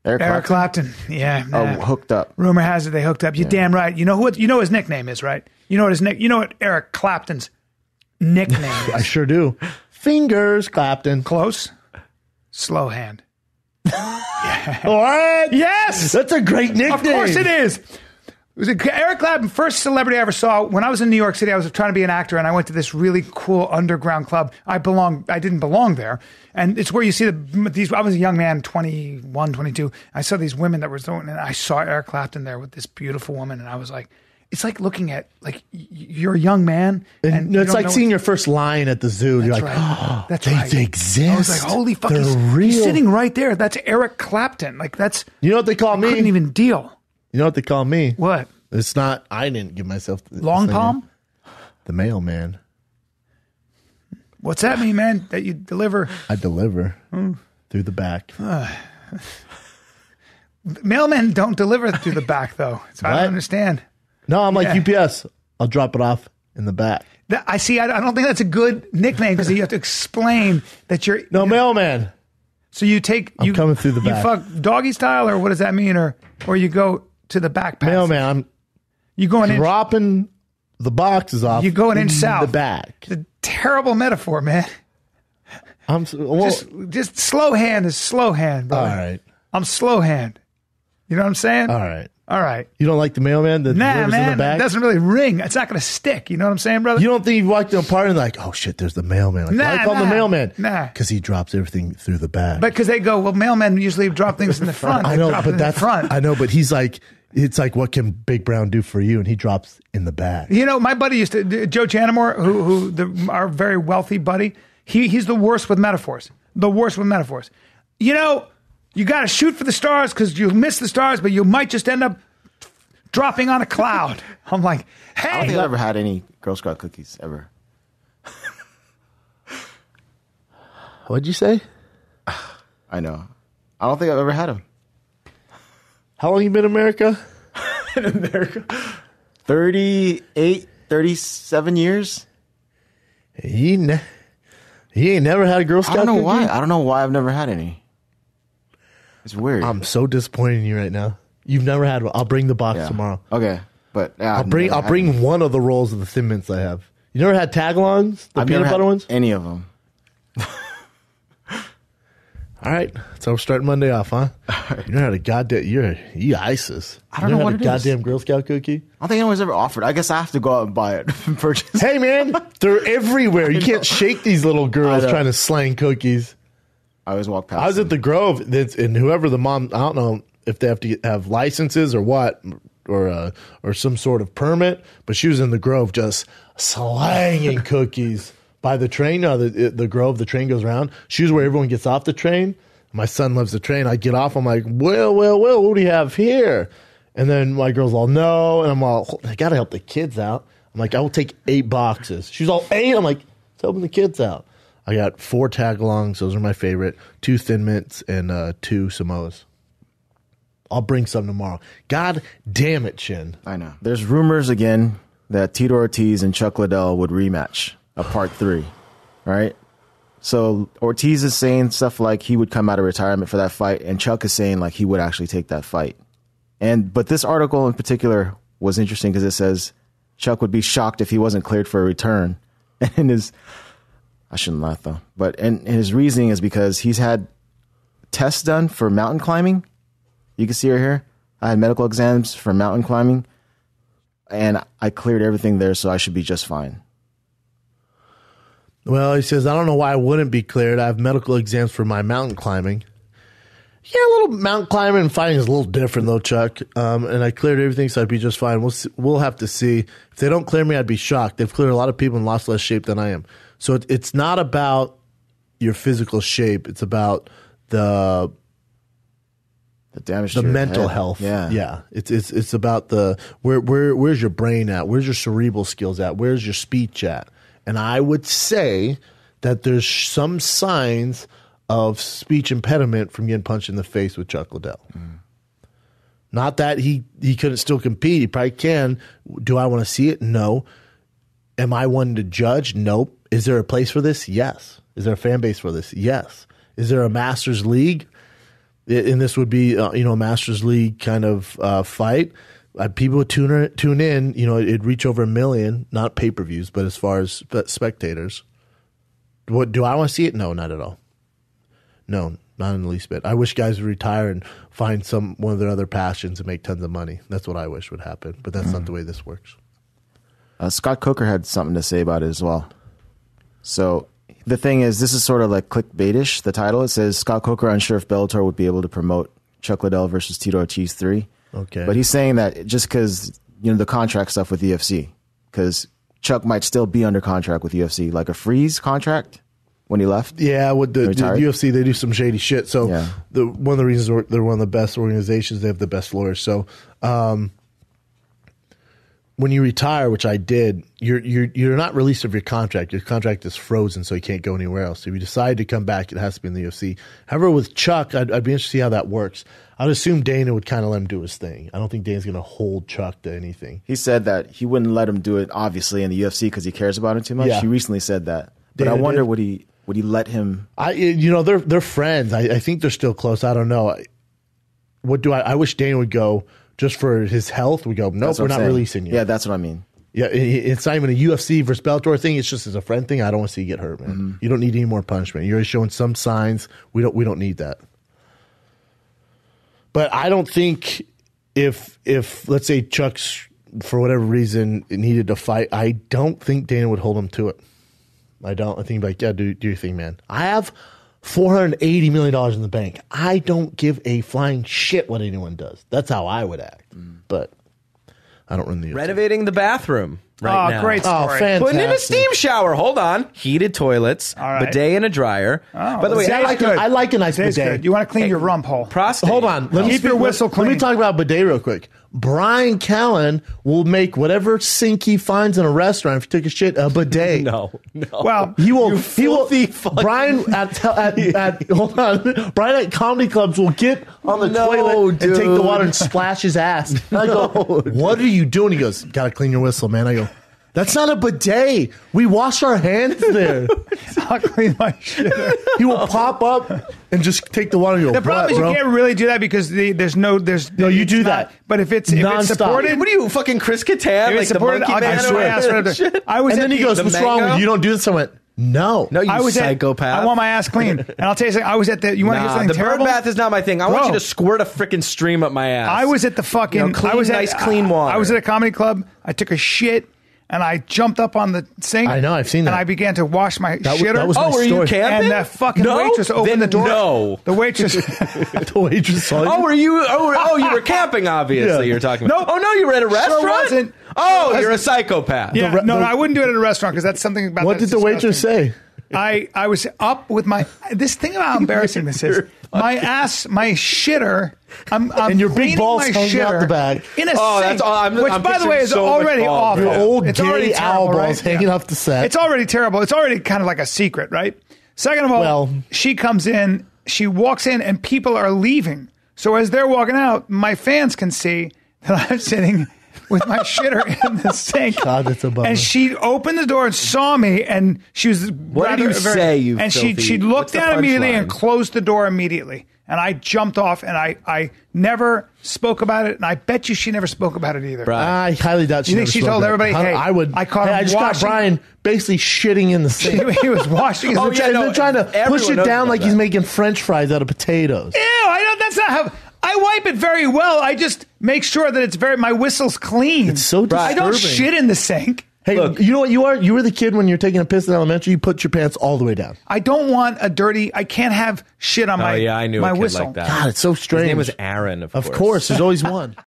Eric Clapton. Yeah. Oh, hooked up. Rumor has it they hooked up. You're damn right. You know what his nickname is, right? You know what Eric Clapton's nickname is? I sure do. Fingers, Clapton. Close. Slow hand. What? Yes. That's a great nickname. Of course it is. It was Eric Clapton, first celebrity I ever saw. When I was in New York City, I was trying to be an actor, and I went to this really cool underground club. I didn't belong there. And it's where you see these. I was a young man, 21, 22. I saw these women that were doing, and I saw Eric Clapton there with this beautiful woman, and I was like, it's like looking at, like, you're a young man. And it's like seeing your first lion at the zoo. You're like, right. That's they right. exist. I was like, holy fuck, They're real. he's sitting right there. That's Eric Clapton. Like, that's. You know what they call me? Couldn't even deal. You know what they call me? What? It's not. I didn't give myself Long palm? The mailman. What's that mean, man? That you deliver? I deliver through the back. Mailmen don't deliver through the back, though. So I don't understand. No, I'm like UPS. I'll drop it off in the back. I see. I don't think that's a good nickname because you have to explain that you're. No, mailman. So you take. I'm coming through the back. You fuck doggy style, or what does that mean? Or you go to the back passage? Mailman. You go an inch. Dropping the boxes off. You go an inch south. The back. It's a terrible metaphor, man. Just slow hand is slow hand, bro. All right. I'm slow hand. You know what I'm saying? All right. All right. You don't like the mailman that delivers in the back? It doesn't really ring. It's not going to stick. You know what I'm saying, brother? You don't think you walked in a party and like, oh shit, there's the mailman. Like, why call him the mailman? Nah. Because he drops everything through the back. But because they go, well, mailmen usually drop things in the front. I know, but that's front. I know, but he's like, it's like, what can Big Brown do for you? And he drops in the back. You know, my buddy used to, Joe Chanamore, our very wealthy buddy, he's the worst with metaphors. The worst with metaphors. You know, you got to shoot for the stars because you'll miss the stars, but you might just end up dropping on a cloud. I'm like, hey. I don't think I've ever had any Girl Scout cookies, ever. What'd you say? I know. I don't think I've ever had them. How long you been in America? In America? 38, 37 years. He ain't never had a Girl Scout cookie? I don't know why I've never had any. It's weird. I'm so disappointed in you right now. You've never had one. I'll bring the box tomorrow. Okay. But I'll bring one of the rolls of the Thin Mints I have. You never had tagalongs? The peanut butter ones? Any of them. All right. So we're starting Monday off, huh? You know how to goddamn, you ISIS. I don't know what it is. Goddamn Girl Scout cookie? I don't think anyone's ever offered. I guess I have to go out and buy it and purchase. Hey, man, they're everywhere. You can't shake these little girls trying to slang cookies. I always walk past. I was at the Grove, and whoever the mom, I don't know if they have to have licenses or what, or some sort of permit, but she was in the Grove just slanging cookies by the train. The Grove, the train goes around. She was where everyone gets off the train. My son loves the train. I get off. I'm like, well, what do you have here? And then my girl's all, no. And I'm all, I got to help the kids out. I'm like, I will take 8 boxes. She's all, 8? I'm like, it's helping the kids out. I got 4 tagalongs. Those are my favorite. 2 Thin Mints and 2 Samoas. I'll bring some tomorrow. God damn it, Shin. I know. There's rumors again that Tito Ortiz and Chuck Liddell would rematch a part 3, right? So Ortiz is saying stuff like he would come out of retirement for that fight, and Chuck is saying like he would actually take that fight. But this article in particular was interesting because it says Chuck would be shocked if he wasn't cleared for a return. And I shouldn't laugh though, and his reasoning is because he's had tests done for mountain climbing. You can see her here. I had medical exams for mountain climbing, and I cleared everything there, so I should be just fine. Well, he says, I don't know why I wouldn't be cleared. I have medical exams for my mountain climbing. Yeah, a little mountain climbing and fighting is a little different, though, Chuck. And I cleared everything, so I'd be just fine. We'll have to see. If they don't clear me, I'd be shocked. They've cleared a lot of people in lots less shape than I am. So it's not about your physical shape. It's about the damage, the to your mental head. health. Yeah. It's about the where's your brain at? Where's your cerebral skills at? Where's your speech at? And I would say that there's some signs of speech impediment from getting punched in the face with Chuck Liddell. Not that he couldn't still compete. He probably can. Do I want to see it? No. Am I one to judge? Nope. Is there a place for this? Yes. Is there a fan base for this? Yes. Is there a Masters League? and this would be a Masters League kind of fight. People would tune in. It'd reach over 1 million, not pay-per-views, but as far as spectators. What do I want to see it? No, not at all. No, not in the least bit. I wish guys would retire and find one of their other passions and make tons of money. That's what I wish would happen, but that's not the way this works. Scott Coker had something to say about it as well. So the thing is, this is sort of like clickbaitish, the title. It says, Scott Coker unsure if Bellator would be able to promote Chuck Liddell versus Tito Ortiz 3. Okay. But he's saying that just because, the contract stuff with UFC, because Chuck might still be under contract with UFC, like a freeze contract when he left. Yeah, with the UFC, they do some shady shit. So Yeah. One of the reasons they're one of the best organizations, they have the best lawyers. So when you retire, which I did, you're not released of your contract. Your contract is frozen, so you can't go anywhere else. If you decide to come back, it has to be in the UFC. However, with Chuck, I'd be interested to see how that works. I'd assume Dana would kind of let him do his thing. I don't think Dana's going to hold Chuck to anything. He said that he wouldn't let him do it, obviously, in the UFC because he cares about it too much. Yeah. He recently said that. But Dana I wonder, did? would he let him? They're friends. I think they're still close. I don't know. I wish Dana would go just for his health. We go, nope, That's what we're I'm not saying. releasing you. Yeah, that's what I mean. Yeah, it's not even a UFC versus Bellator thing. It's just as a friend thing. I don't want to see you get hurt, man. Mm-hmm. You don't need any more punishment. You're showing some signs. We don't need that. But I don't think if let's say Chuck's for whatever reason needed to fight, I don't think Dana would hold him to it. I don't. I think he'd be like, yeah, do your thing, man. I have $480 million in the bank. I don't give a flying shit what anyone does. That's how I would act. But I don't run the UFC. Renovating the bathroom right now. Great story. Oh, fantastic. Putting in a steam shower. Hold on. Heated toilets, right. bidet, and a dryer. Oh, By the way, Zay's I good. I like a nice Zay's bidet. good. You want to clean your rump hole. prostate. Hold on. Let me Keep your whistle Let me clean. talk about bidet real quick. Brian Callen will make whatever sink he finds in a restaurant if he took a shit a bidet. No. Well, He will. filthy fucking- Brian at hold on. Brian at comedy clubs will get on the toilet and take the water and splash his ass. And I go, what are you doing? He goes, gotta clean your whistle, man. I go, that's not a bidet. We wash our hands there. I'll clean my shit. He will pop up and just take the water and go, The problem is you bro? can't really do that because there's no. you do that. But if it's Nonstop. supported, What are you, fucking Chris Kattan? if Like it's the supported, monkey I'll man? get or my ass whatever? right up there. I was And at then he the- goes, the what's wrong with mango? you? You don't do this. I went, no. No, you I was psychopath. I want my ass clean, and I'll tell you something. I was at the. You want to hear Nah, something the terrible? bird bath is not my thing. I want Bro. you to squirt a freaking stream up my ass. I was at the fucking. Clean, I was at, nice, clean water. I was at a comedy club. I took a shit, and I jumped up on the sink. I know, I've seen that. And I began to wash my shitter. that was my Oh, were you story. camping? and the fucking No? waitress opened Then the door. no. The waitress. The waitress saw you. Oh, were you? Oh, you were camping. Obviously, Yeah. you're talking about. Nope. Oh no, you were at a restaurant. wasn't. Oh, you're a psychopath. Yeah, no, I wouldn't do it at a restaurant because that's something about. What that's did the waitress disgusting. say? I was up with my this thing about how embarrassing this is. My ass, my shitter. I'm And your big cleaning balls my hanging out shitter the back. in a Oh, sink, that's all- I'm which, by the way, picturing is so much already ball. awful. Your old It's already gay terrible, owl balls right? hanging off the set. It's already terrible. It's already kind of like a secret, right? Second of all, Well- she comes in, she walks in, and people are leaving. So as they're walking out, my fans can see that I'm sitting with my shitter in the sink. God, that's a bummer. And she opened the door and saw me, and she was. What did you say, you And she filthy- looked what's the down immediately and punchline? closed the door immediately. And I jumped off, and I never spoke about it, and I bet you she never spoke about it either. I highly doubt she You think never she spoke told about it. everybody, hey, I would. I caught him I just got washing- Brian basically shitting in the sink. He was washing his. Oh, yeah, no, They're trying to everyone push it knows down about like that. he's making French fries out of potatoes. Ew! I don't. That's not how. I wipe it very well. I just make sure that it's very. My whistle's clean. It's so I don't disturbing. shit in the sink. Hey, Look. you know what you are? You were the kid when you're taking a piss in elementary. You put your pants all the way down. I don't want a dirty. I can't have shit on Oh my. yeah, I knew my a kid whistle. like that. God, it's so strange. His name was Aaron. Of course, there's always one.